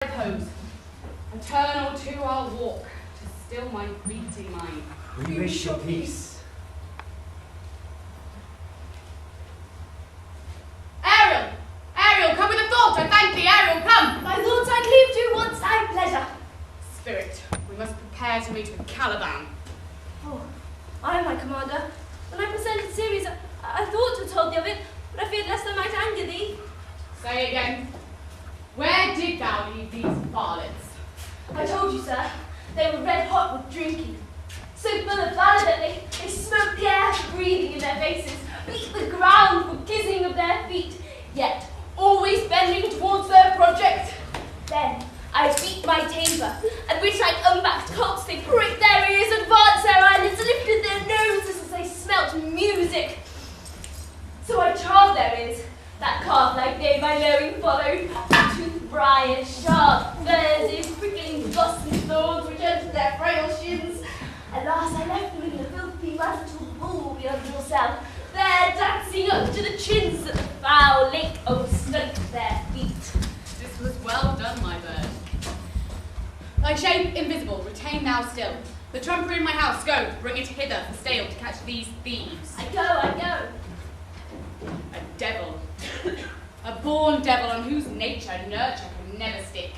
Pose. A turn or two I'll walk to still my beating mind. We wish you peace. Ariel! Ariel, come with a thought, I thank thee, Ariel, come! My thoughts I'd leave to once thy pleasure. Spirit, we must prepare to meet with Caliban. Oh, I am my commander. When I presented Ceres, I thought to have told thee of it, but I feared lest I might anger thee. Say again. Where did thou leave these varlets? I told you, sir, they were red hot with drinking. So full of valour that they smoked the air for breathing in their faces, beat the ground for kissing of their feet, yet always bending towards their project. Then I beat my tabor, at which like unbacked cocks they pricked their ears, advanced their eyelids, lifted their noses as they smelt music. So I charred their ears, that calf-like day my lowing followed, tooth briars, sharp furze, prickling busts and thorns which entered their frail shins. At last I left them in the filthy magical pool beyond your cell, there dancing up to the chins at the foul lake overstunk their feet. This was well done, my bird. Thy shape invisible, retain thou still. The trumpeter in my house, go, bring it hither for stale to catch these thieves. I go. A devil. A born devil on whose nature nurture can never stick.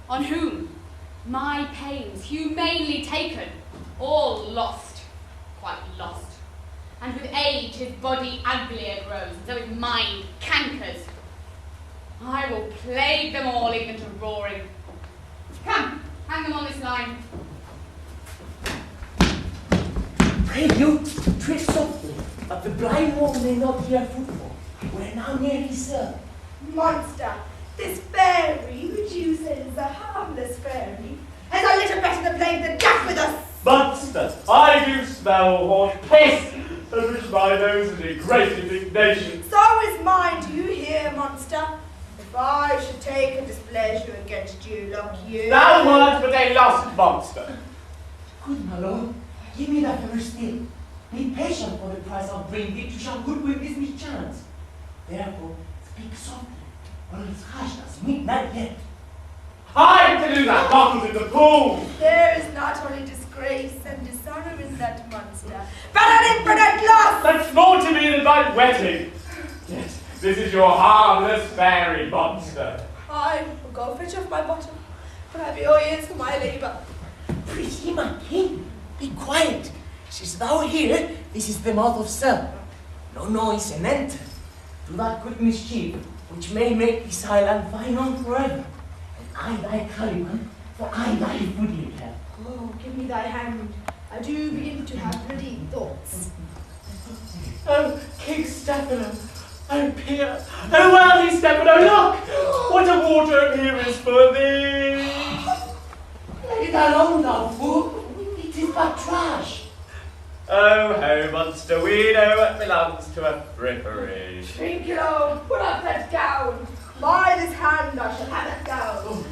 On whom my pains humanely taken, all lost, quite lost. And with age his body uglier grows, and so his mind cankers. I will plague them all even to roaring. Come, hang them on this line. Pray you, tread softly, but the blind one may not hear footfall. We're now nearly, sir. Monster, this fairy, which you said is a harmless fairy, has a little better than playing the duck with us. Monster, I do smell hot piss, at which my nose is in great indignation. So is mine, do you hear, monster? If I should take a displeasure against you, look you. Thou wert but a lost monster. Good, my lord, give me that hammer still. Be patient for the price I'll bring thee to shall goodwill this mischance. Therefore, speak softly, or else hushed us midnight yet. Hide to do that bottles in the pool. There is not only disgrace and dishonour in that monster, but an infinite loss. That's more to me than my wedding. Yet, this is your harmless fairy monster. I will go fetch off my bottom, but have your ears for my labour. Pretty, my king, be quiet. Since thou here, this is the mouth of cell. No noise and enter. Do that good mischief, which may make this island thine own forever. And I thy Caliban, for I thy footlicker. Oh, give me thy hand. I do begin to have bloody thoughts. Oh, King Stefano, oh, Pierre, oh, worthy Stefano, look! What a wardrobe here is for thee! Let it alone, thou fool. It is but trash. Oh, ho, monster, we know it belongs to a frippery. Trinculo, put up that gown. By this hand I shall have that gown.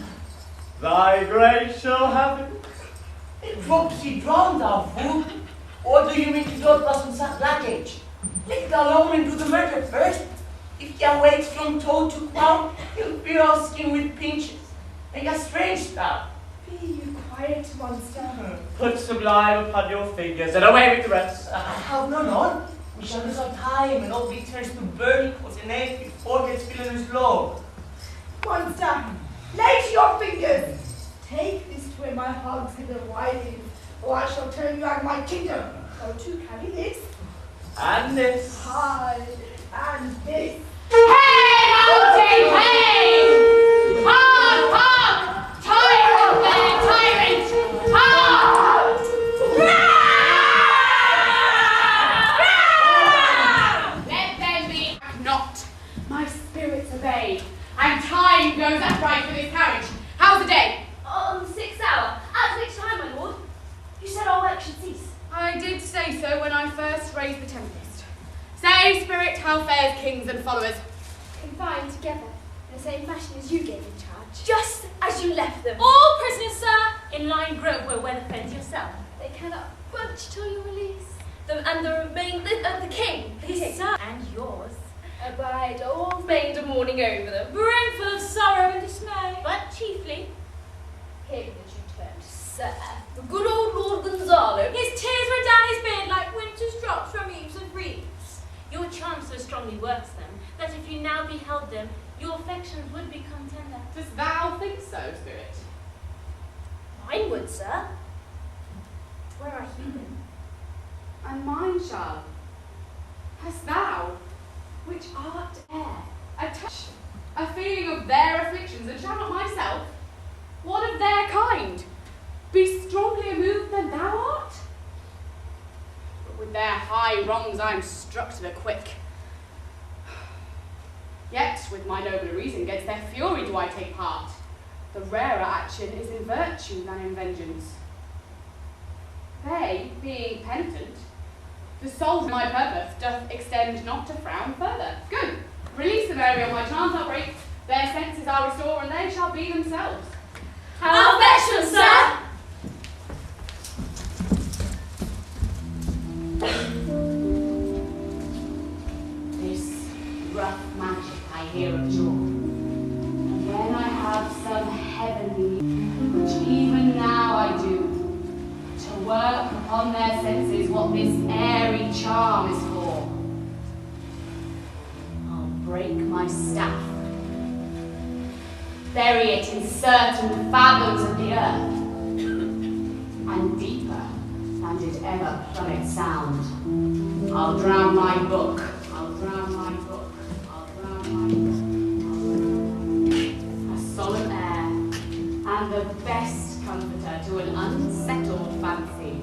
Thy grace shall have it. It drops ye drown, thou fool. Or do you mean to go us in such blackage? Let it alone and do the murder first. If ye wait from toe to crown, you'll be all skin with pinches. Make a strange style. Be you quiet, monster. Put some lime upon your fingers and away with the rest. I have none on. We shall lose our time and all be turns to burning cause an egg before it's feeling his blow. Monster, lay to your fingers. Take this to where my hogs hither winding, or I shall turn you out of my kingdom. Go to carry this. And this. Hi, and this. Hey, mountain, hey! Hark, hark! Tyrant there, tyrant! Hark! Let them be not. My spirits obey, and time goes upright for this carriage. How's the day? On the 6th hour, at which time, my lord? You said our work should cease. I did say so when I first raised the Tempest. Say, spirit, how fares kings and followers? Confined together in the same fashion as you gave in charge. Just as you left them. All prisoners, sir, in line grove where well fed yourself. They cannot budge till you release them, and the king, his son, and yours, Abide all maimed a mourning over them, brimful of sorrow and dismay, but chiefly him that you termed Sir, the good old Lord Gonzalo. His tears run down his beard like winter's drops from eaves and reeds. Your charm so strongly works them, that if you now beheld them, your affections would become tender. Dost thou think so, spirit? Mine would, sir. Where are human? And mine shall. Hast thou, which art air, a touch, a feeling of their afflictions, and shall not myself, one of their kind, be strongly moved than thou art? But with their high wrongs I am struck to the quick. Yet, with my nobler reason, against their fury do I take part. The rarer action is in virtue than in vengeance. They, being penitent, the soul of my purpose doth extend not to frown further. Good. Release them, Ariel, my charms I'll break. Their senses I'll restore, and they shall be themselves. How affection, sir! This rough magic I hear of joy, and when I have some heavenly, which even now I do, to work upon their senses what this airy charm is for, I'll break my staff, bury it in certain fathoms of the earth, and deeper than did ever plummet sound, I'll drown my book, I'll drown my book, I'll drown my book, a solemn air, and the best comforter to an unsettled fancy.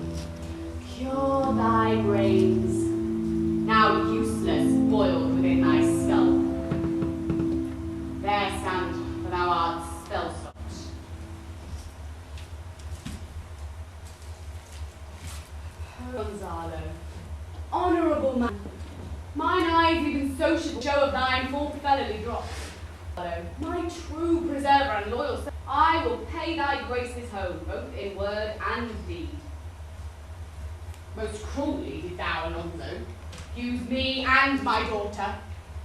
Cure thy brains, now useless, boiled within thy skull. There stand, for thou art spell-stopped. Gonzalo, honourable man, mine eyes even sociable show of thine full fellowy drops. My true preserver and loyal son, I will pay thy graces home, both in word and deed. Most cruelly did thou, Alonso, use me and my daughter.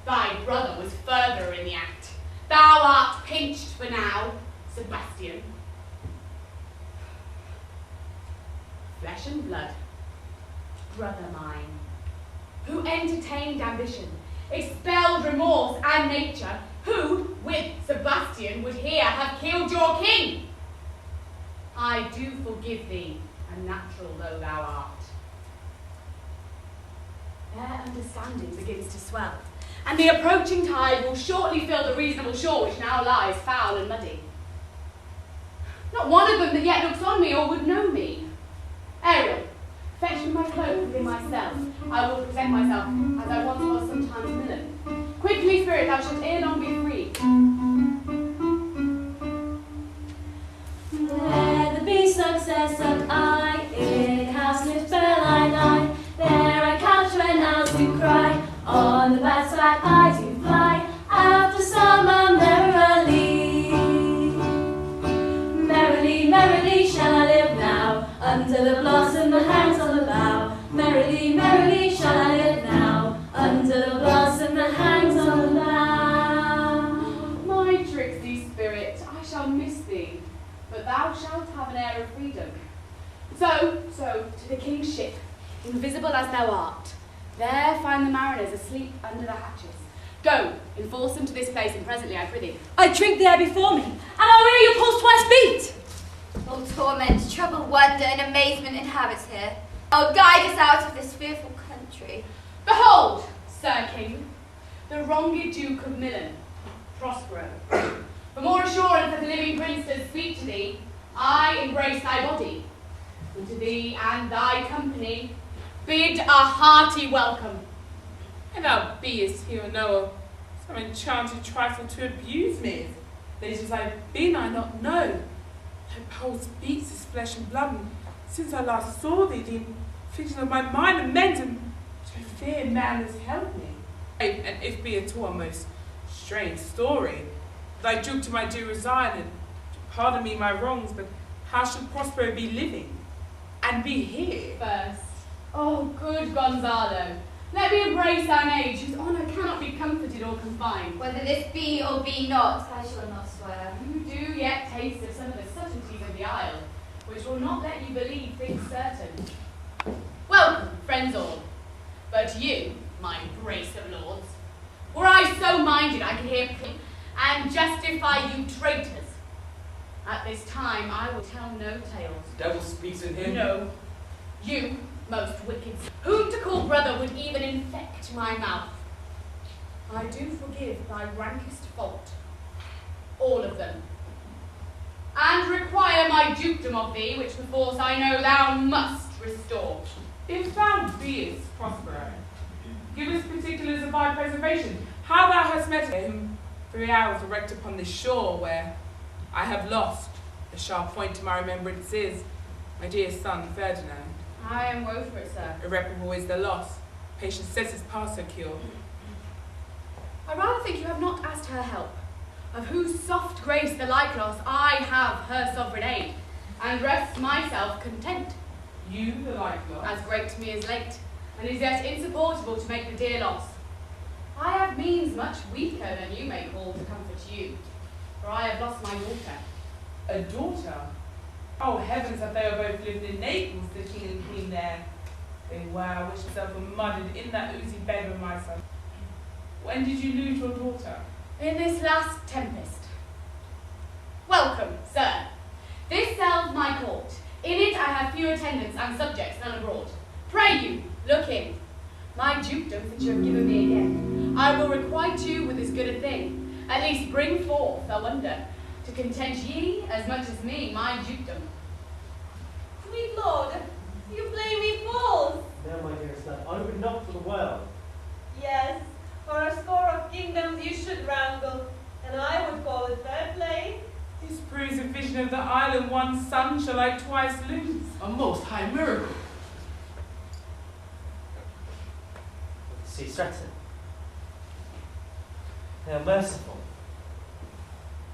Thy brother was further in the act. Thou art pinched for now, Sebastian. Flesh and blood, brother mine, who entertained ambition, expelled remorse and nature, who, with Sebastian, would here have killed your king. I do forgive thee, unnatural though thou art. Their understanding begins to swell, and the approaching tide will shortly fill the reasonable shore which now lies foul and muddy. Not one of them that yet looks on me or would know me. Ariel, fetch me my cloak within myself. I will present myself as I once was sometimes villain. Quickly, spirit, thou shalt ere long be free. There the be success of I, in houseless bell I lie. There I couch when owls do cry, on the bad side I do fly, after summer merrily. Merrily, merrily shall I live now, under the blossom that hangs on the bough. Merrily, merrily shall I live now, under the blossom that hangs on the bough. My tricksy spirit, I shall miss thee, but thou shalt have an air of freedom. So, to the king's ship, invisible as thou art. There find the mariners asleep under the hatches. Go, enforce them to this place, and presently, I prithee. I drink the air before me, and I'll hear your pulse twice beat. All torment, trouble, wonder, and amazement inhabits here. I'll guide us out of this fearful country. Behold, Sir King, the wronged Duke of Milan, Prospero. For more assurance that the living prince does speak to thee, I embrace thy body, and to thee and thy company bid a hearty welcome. And thou beest here, Noah, some enchanted trifle to abuse me. Late as I've been, I not know. Thy pulse beats as flesh and blood, and since I last saw thee, the affliction of my mind amends, and which I fear man has helped me. And if be at all a most strange story, thy Duke to my due resign, and pardon me my wrongs, but how should Prospero be living, and be here? First, oh good Gonzalo, Let me embrace thine age, whose honour cannot be comforted or confined. Whether this be or be not, I shall not swear. You do yet taste of some of the subtleties of the isle, which will not let you believe things certain. Welcome, friends all. But you, my brace of lords, were I so minded I could hear and justify you traitors. At this time I will tell no tales. The devil speaks in him. No, you, most wicked, whom to call brother would even infect my mouth. I do forgive thy rankest fault, all of them, and require my dukedom of thee, which perforce I know thou must restore. If thou beest Prospero, give us particulars of thy preservation, how thou hast met him 3 hours erect upon this shore, where I have lost, the sharp point to my remembrance is, my dear son Ferdinand. I am woe for it, sir. Irreparable is the loss. Patience says his past her cure. I rather think you have not asked her help, of whose soft grace the like loss I have her sovereign aid, and rest myself content. You, the like loss. As great to me as late, and is yet insupportable to make the dear loss. I have means much weaker than you may call to comfort you, for I have lost my daughter. A daughter? Oh heavens, that they are both lived in Naples, the king and queen there. They were, I wish myself were muddied in that oozy bed with my son. When did you lose your daughter? In this last tempest. Welcome, sir. This cell's my court. In it I have few attendants and subjects, none abroad. Pray you, look in. My dukedom that you have given me again, I will requite you with as good a thing, at least bring forth a wonder, to content ye as much as me, my dukedom. Sweet lord, you blame me false. No, my dearest love, I would not for the world. Yes, for a score of kingdoms you should wrangle, and I would call it fair play. This proves a vision of the isle, and one son shall I twice lose. A most high miracle. See, Stratton. They are merciful.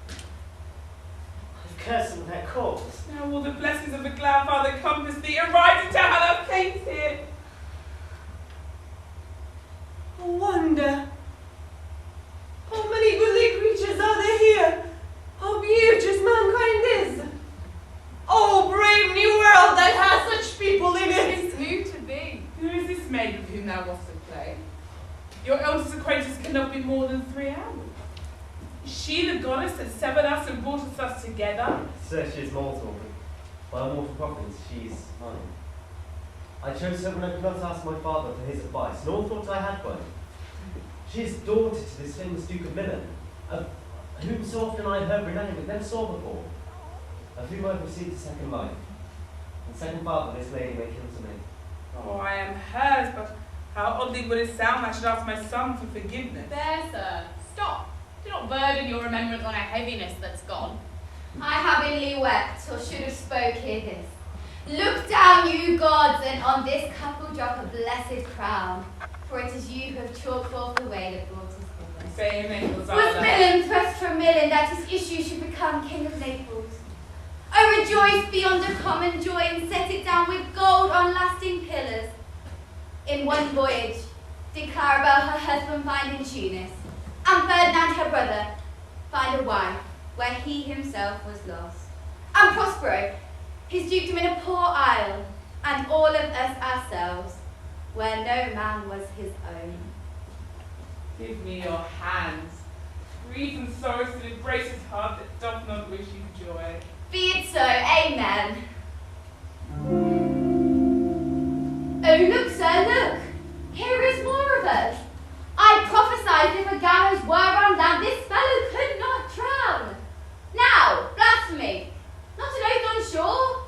I've cursed them without cause. Now will the blessings of the glad Father compass thee, and rise into how thou camest here. A wonder. How many goodly creatures are there here? How beauteous mankind is. Oh, brave new world that has such people in it. It's new to be. Who is this maid with whom thou wast at play? Your eldest acquaintance cannot be more than 3 hours. Is she the goddess that severed us and brought us together? Sir, she is mortal, but by a mortal providence she is mine. I chose her when I could not ask my father for his advice, nor thought I had one. She is daughter to this famous Duke of Milan, of whom so often I heard renowned but never saw before, of whom I have received a second life, and second father this lady may kill to me. Oh, I am hers, but how oddly would it sound I should ask my son for forgiveness. There, sir. Stop. Do not burden your remembrance on a heaviness that's gone. I have inly wept, or should have spoke ere this. Look down, you gods, and on this couple drop a blessed crown, for it is you who have chalked forth the way that brought us hither. Fame Naples, Was Milan thrust from Milan that his issue should become king of Naples? I rejoice beyond a common joy and set it down with gold on lasting pillars. In one voyage did Clarabel her husband find in Tunis, and Ferdinand her brother find a wife where he himself was lost. And Prospero, his dukedom in a poor isle, and all of us ourselves, where no man was his own. Give me your hands. Grief and sorrow still embrace his heart that doth not wish you joy. Be it so, amen. Oh, look, sir, look. Here is more of us. I prophesied if a gallows were on land, this fellow could not drown. Now, blasphemy. Not an oath on shore.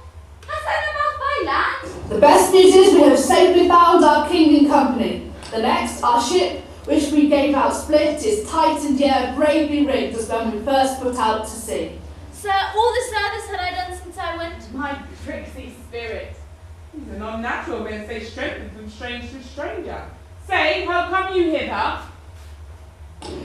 Hast thou no mouth by land? The best news is we have safely found our king and company. The next, our ship, which we gave out split, is tightened yet bravely rigged as when we first put out to sea. Sir, all the service had I done since I went. My tricksy spirit. He's an unnatural men say strengthened from strange to stranger. Say, how come you hither?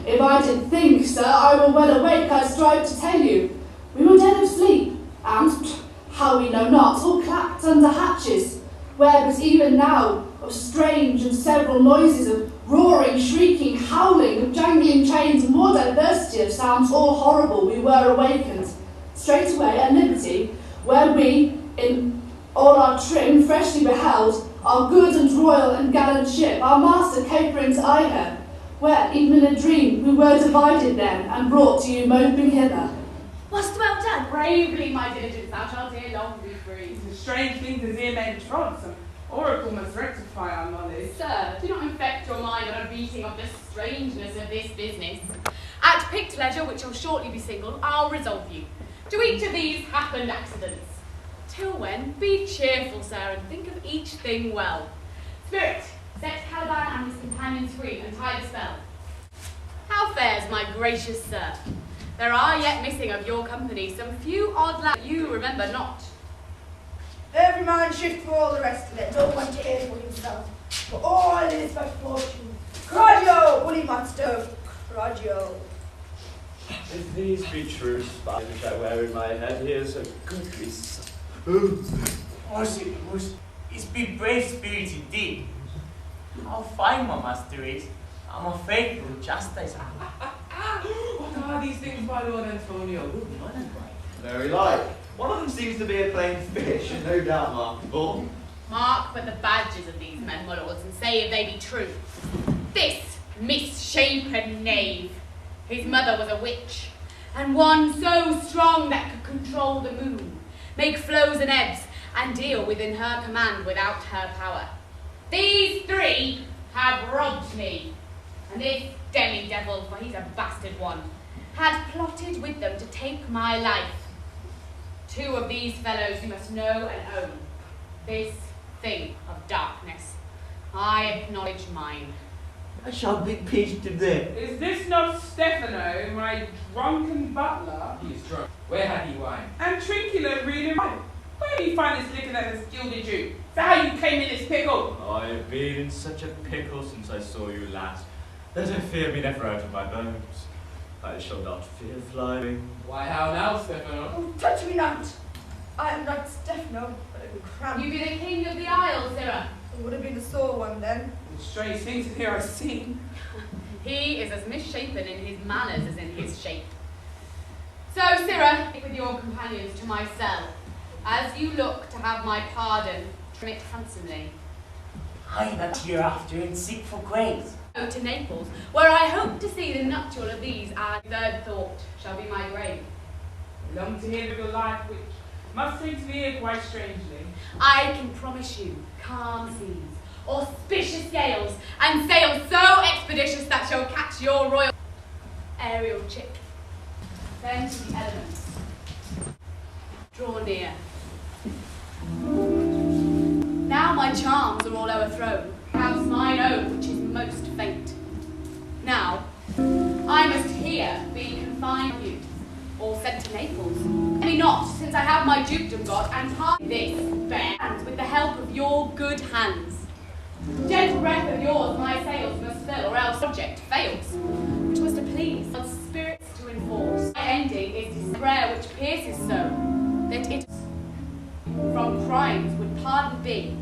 If I did think, sir, I were well awake, I'd strive to tell you. We were dead of sleep, and, how we know not, all clapped under hatches, where but even now of strange and several noises of roaring, shrieking, howling, of jangling chains, and more diversity of sounds, all horrible, we were awakened. Straightway at liberty, where we, in all our trim, freshly beheld our good and royal and gallant ship, our master capering to eye her, where, even in a dream, we were divided then, and brought to you moping hither. Wast well done? Bravely, my diligence, thou shalt ere long be free. The strange things as ear men trod, some oracle must rectify our knowledge. Sir, do not infect your mind on a beating of the strangeness of this business. At picked leisure, which shall shortly be singled, I'll resolve you. To each of these happened accidents. Till when, be cheerful, sir, and think of each thing well. Spirit, set Caliban and his companions free, and tie the spell. How fares my gracious sir? There are yet missing of your company some few odd lads you remember not. Every man shift for all the rest of it, no one to aid for himself. For all is but fortune. Cradio, bully monster, cradio. If these be true spies which I wear in my head, here's a goodly son. It's be brave spirit indeed. How fine my master is. I'm a faithful justice. What are these things, my Lord Antonio? Very like. One of them seems to be a plain fish, and no doubt marketable. Mark but the badges of these men, my lords, and say if they be true. This misshapen knave, his mother was a witch, and one so strong that could control the moon, make flows and ebbs, and deal within her command without her power. These three have robbed me, and this demi-devil, for he's a bastard one, had plotted with them to take my life. Two of these fellows you must know and own. This thing of darkness, I acknowledge mine. I shall be peached to death. Is this not Stefano, my drunken butler? He is drunk. Where had he wine? And Trinculo reading wine. Where did he find this liquor that has gilded you? So how you came in this pickle? I have been in such a pickle since I saw you last, that I fear me never out of my bones. I shall not fear flying. Why, how now, Stefano? Oh, touch me not. I am not Stefano, but I will cram. You be the king of the isle, Sirrah. It would have been the sore one then. Strange things in here I've seen. He is as misshapen in his manners as in his shape. So, Sirrah, take with your companions to my cell. As you look to have my pardon, trim it handsomely. I that hereafter and seek for grace. Go to Naples, where I hope to see the nuptial of these, and third thought shall be my grave. Long to hear of your life, which must seem to be here quite strangely. I can promise you calm seas, auspicious gales, and sails so expeditious that shall catch your royal aerial chick. Then to the elements. Draw near. Now my charms are all overthrown, perhaps mine own, which is most faint. Now, I must here be confined you, or sent to Naples. Maybe not, since I have my dukedom got, and part this bare hands with the help of your good hands. Gentle breath of yours my sails must fill, or else subject fails, which was to please, God's spirits to enforce. My ending is this prayer which pierces so, that it from crimes would pardon be,